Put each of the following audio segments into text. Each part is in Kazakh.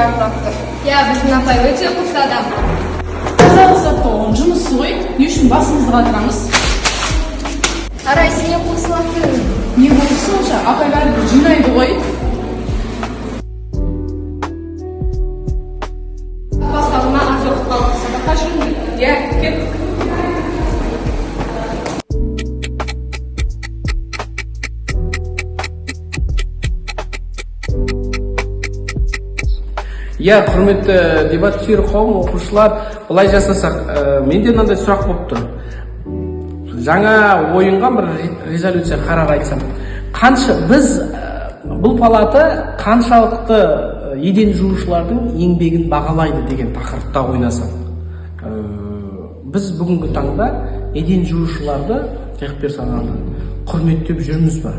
барып таптыр. Біздің апай өте құлшты адам. Тазалық сақтауын жұмысы ғой, не үшін басымызды қатырамыз? Арай, сен не қосылақтың? Не болды сонша, апай бәрібір жинайды ғой. Басқалыма аз оқып қалды, сабаққа жүрмей. Кет. Құрметті дебат сүйер қауым, оқушылар, былай жасасақ, менде мынандай сұрақ болып тұр. Жаңа ойынға бір резолюция қарар айтсам. Біз бұл палата қаншалықты еден жуушылардың еңбегін бағалайды деген тақырыпта ойнасақ. Біз бүгінгі таңда еден жуушыларды, техперсоналды құрметтеп жүрміз ба?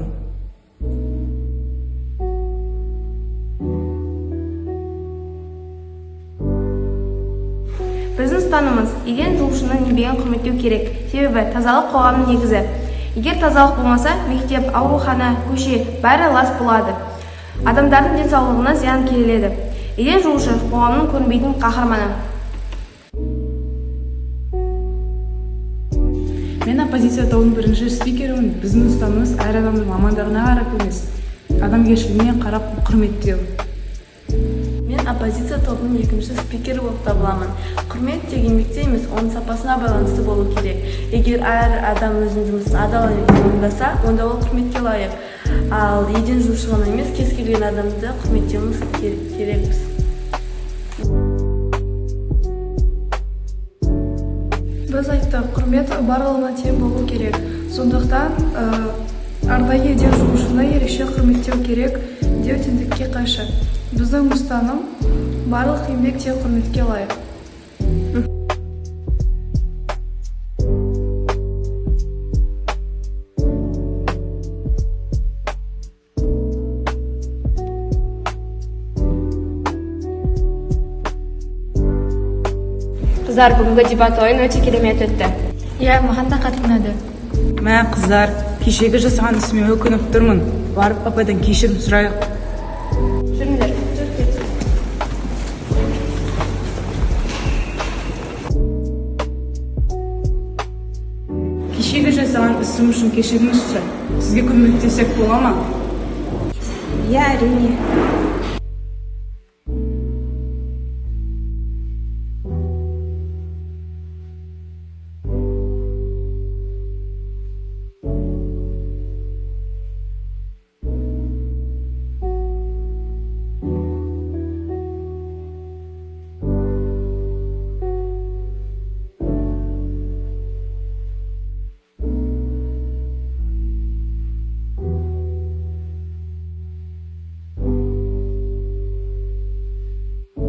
Біздің ұстанымыз, еден жуушының еңбегін құрметтеу керек. Себебі тазалық қоғамның негізі. Егер тазалық болмаса, мектеп, аурухана, көше бәрі лас болады. Адамдардың денсаулығына зиян келеді. Еден жуушы қоғамның көрінбейтін қаһарманы. Мен оппозиция тобының бірінші спикерімін. Біздің ұстанымыз әр адамның мамандығына қарап емес, адамгершілігіне қарап құрметтеу. Мен оппозиция тобының екінші спикері болып табыламын. Құрмет тек еңбекте емес, оның сапасына байланысты болу керек. Егер әр адам өзінің жұмысын адал орындаса, онда ол құрметке лайық. Ал еден жуушы ғана емес, кез келген адамды құрметтеуіміз керекпіз. Біз айттық, құрмет барлығына тең болу керек. Сондықтан арнайы еден жуушыны ерекше құрметтеу керек деу теңдікке қайшы. Біздің ұстаным барлық еңбек тең құрметке лайық. Қыздар, бүгінгі дебат ойын өте керемет өтті. Маған да қатты ұнады. Мә қыздар, кешегі жасаған ісіме өкініп тұрмын. Барып пападан кешірім сұрайық. Жүріңдер. Кешегі жасаған ісім үшін кешіріңізші. Сізге көмектесек бола ма? Әрине.